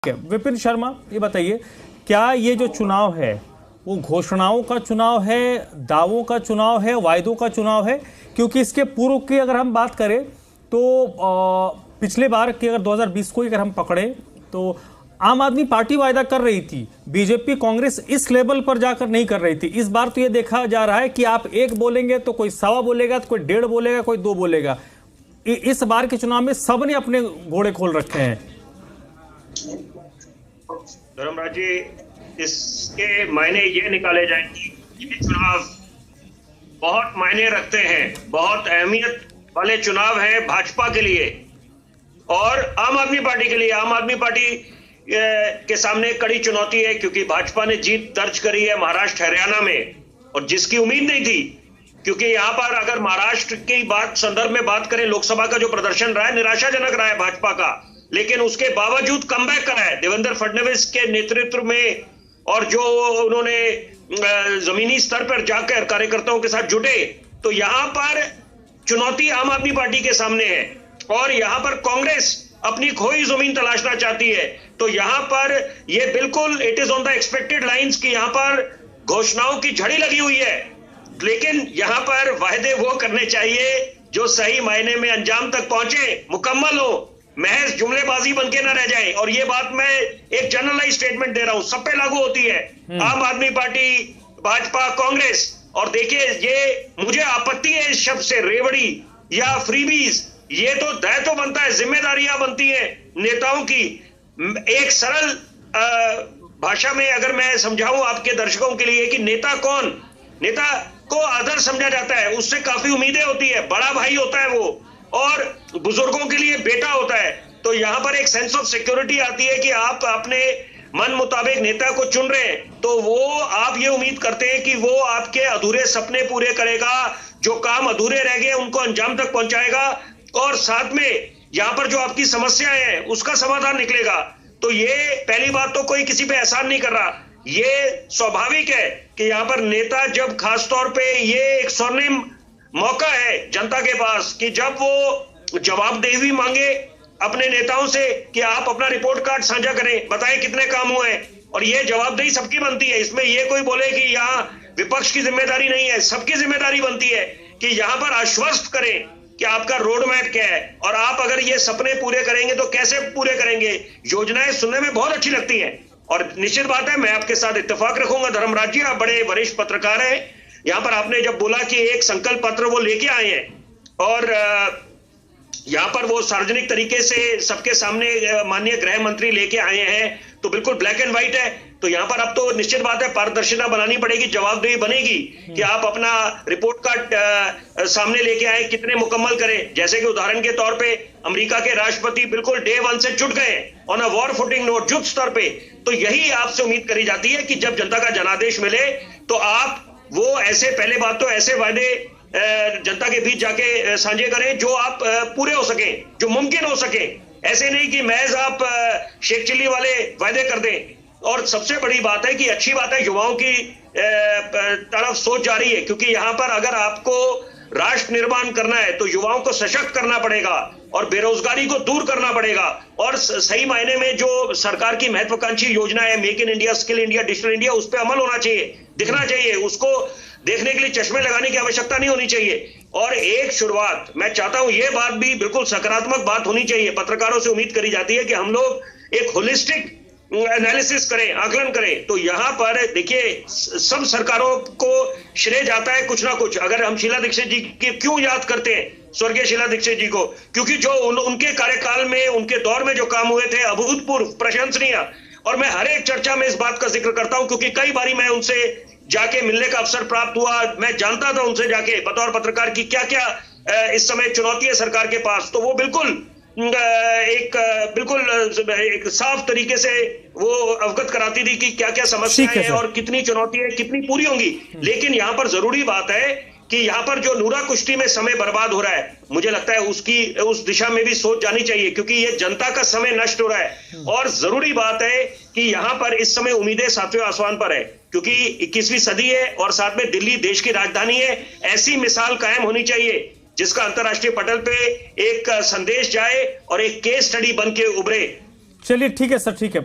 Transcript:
ठीक है, विपिन शर्मा ये बताइए, क्या ये जो चुनाव है वो घोषणाओं का चुनाव है, दावों का चुनाव है, वायदों का चुनाव है? क्योंकि इसके पूर्व की अगर हम बात करें तो पिछले बार की अगर 2020 को अगर हम पकड़े तो आम आदमी पार्टी वायदा कर रही थी, बीजेपी कांग्रेस इस लेवल पर जाकर नहीं कर रही थी। इस बार तो ये देखा जा रहा है कि आप एक बोलेंगे तो कोई सवा बोलेगा, तो कोई डेढ़ बोलेगा, कोई दो बोलेगा। इस बार के चुनाव में सबने अपने घोड़े खोल रखे हैं। धर्मराज जी, इसके मायने ये निकाले जाएंगे, ये चुनाव बहुत मायने रखते हैं, बहुत अहमियत वाले चुनाव हैं भाजपा के लिए और आम आदमी पार्टी के लिए। आम आदमी पार्टी के सामने कड़ी चुनौती है क्योंकि भाजपा ने जीत दर्ज करी है महाराष्ट्र हरियाणा में, और जिसकी उम्मीद नहीं थी। क्योंकि यहां पर अगर महाराष्ट्र की बात संदर्भ में बात करें, लोकसभा का जो प्रदर्शन रहा है निराशाजनक रहा है भाजपा का, लेकिन उसके बावजूद कमबैक करा है देवेंद्र फडणवीस के नेतृत्व में, और जो उन्होंने जमीनी स्तर पर जाकर कार्यकर्ताओं के साथ जुटे, तो यहां पर चुनौती आम आदमी पार्टी के सामने है और यहां पर कांग्रेस अपनी खोई जमीन तलाशना चाहती है। तो यहां पर ये बिल्कुल it is on the expected lines कि यहां पर घोषणाओं की झड़ी लगी हुई है, लेकिन यहां पर वायदे वो करने चाहिए जो सही मायने में अंजाम तक पहुंचे, मुकम्मल हो, महज जुमलेबाजी बनके ना रह जाए। और ये बात मैं एक जनरलाइज स्टेटमेंट दे रहा हूं, सब पे लागू होती है, आम आदमी पार्टी, भाजपा, कांग्रेस। और देखिए, ये मुझे आपत्ति है इस शब्द से, रेवड़ी या फ्रीबीज, ये तो दायित्व बनता है, जिम्मेदारियां बनती है नेताओं की। एक सरल भाषा में अगर मैं समझाऊं आपके दर्शकों के लिए कि नेता कौन, नेता को आदर समझा जाता है, उससे काफी उम्मीदें होती है, बड़ा भाई होता है वो, और बुजुर्गों के लिए बेटा होता है। तो यहां पर एक सेंस ऑफ सिक्योरिटी आती है कि आप अपने मन मुताबिक नेता को चुन रहे हैं, तो वो आप ये उम्मीद करते हैं कि वो आपके अधूरे सपने पूरे करेगा, जो काम अधूरे रह गए उनको अंजाम तक पहुंचाएगा, और साथ में यहां पर जो आपकी समस्याएं हैं उसका समाधान निकलेगा। तो ये पहली बात तो कोई किसी पे एहसान नहीं कर रहा, ये स्वाभाविक है कि यहां पर नेता जब खास तौर पे ये एक स्वर्णिम मौका है जनता के पास कि जब वो जवाबदेही मांगे अपने नेताओं से कि आप अपना रिपोर्ट कार्ड साझा करें, बताएं कितने काम हुए, और ये जवाबदेही सबकी बनती है। इसमें ये कोई बोले कि यहाँ विपक्ष की जिम्मेदारी नहीं है, सबकी जिम्मेदारी बनती है कि यहां पर आश्वस्त करें कि आपका रोड मैप क्या है, और आप अगर ये सपने पूरे करेंगे तो कैसे पूरे करेंगे। योजनाएं सुनने में बहुत अच्छी लगती हैं और निश्चित बात है मैं आपके साथ इत्तेफाक रखूंगा। धर्मराज जी, आप बड़े वरिष्ठ पत्रकार हैं, यहां पर आपने जब बोला कि एक संकल्प पत्र वो लेके आए हैं और यहां पर वो सार्वजनिक तरीके से सबके सामने माननीय गृह मंत्री लेके आए हैं, तो बिल्कुल ब्लैक एंड व्हाइट है। तो यहां पर अब तो निश्चित बात है पारदर्शिता बनानी पड़ेगी, जवाबदेही बनेगी कि आप अपना रिपोर्ट कार्ड सामने लेके आए, कितने मुकम्मल करें। जैसे कि उदाहरण के तौर पे अमेरिका के राष्ट्रपति बिल्कुल डे 1 से जुट गए on a war footing note, युद्ध स्तर पे। तो यही आपसे उम्मीद करी जाती है कि जब जनता का जनादेश मिले तो आप वो ऐसे, पहले बात तो ऐसे वायदे जनता के बीच जाके साझे करें जो आप पूरे हो सके, जो मुमकिन हो सके। ऐसे नहीं कि महज आप शेख चिल्ली वाले वायदे कर दें। और सबसे बड़ी बात है कि अच्छी बात है युवाओं की तरफ सोच जा रही है, क्योंकि यहां पर अगर आपको राष्ट्र निर्माण करना है तो युवाओं को सशक्त करना पड़ेगा और बेरोजगारी को दूर करना पड़ेगा। और सही मायने में जो सरकार की महत्वाकांक्षी योजना है, make in India, skill India, digital India, उस पर अमल होना चाहिए, दिखना चाहिए। उसको देखने के लिए चश्मे लगाने की आवश्यकता नहीं होनी चाहिए। और एक शुरुआत मैं चाहता हूं, ये बात भी बिल्कुल सकारात्मक बात होनी चाहिए। पत्रकारों से उम्मीद करी जाती है कि हम लोग एक होलिस्टिक एनालिसिस करें, आकलन करें। तो यहां पर देखिए, सब सरकारों को श्रेय जाता है कुछ ना कुछ। अगर हम शीला दीक्षित जी की क्यों याद करते हैं, स्वर्गीय शीला दीक्षित जी को, क्योंकि जो उनके कार्यकाल में, उनके दौर में जो काम हुए थे अभूतपूर्व, प्रशंसनीय। और मैं हर एक चर्चा में इस बात का जिक्र करता हूं क्योंकि कई बारी मैं उनसे जाके मिलने का अवसर प्राप्त हुआ, मैं जानता था उनसे जाके बतौर पत्रकार की क्या क्या इस समय चुनौती है सरकार के पास। तो वो बिल्कुल एक साफ तरीके से वो अवगत कराती थी कि क्या क्या समस्याएं हैं और कितनी चुनौती है, कितनी पूरी होंगी। लेकिन यहाँ पर जरूरी बात है कि यहाँ पर जो नूरा कुश्ती में समय बर्बाद हो रहा है, मुझे लगता है उस दिशा में भी सोच जानी चाहिए, क्योंकि ये जनता का समय नष्ट हो रहा है। और जरूरी बात है कि यहाँ पर इस समय उम्मीदें सातवें आसमान पर है, क्योंकि 21वीं सदी है और साथ में दिल्ली देश की राजधानी है। ऐसी मिसाल कायम होनी चाहिए जिसका अंतर्राष्ट्रीय पटल पे एक संदेश जाए और एक केस स्टडी बन के उभरे। चलिए ठीक है सर, ठीक है।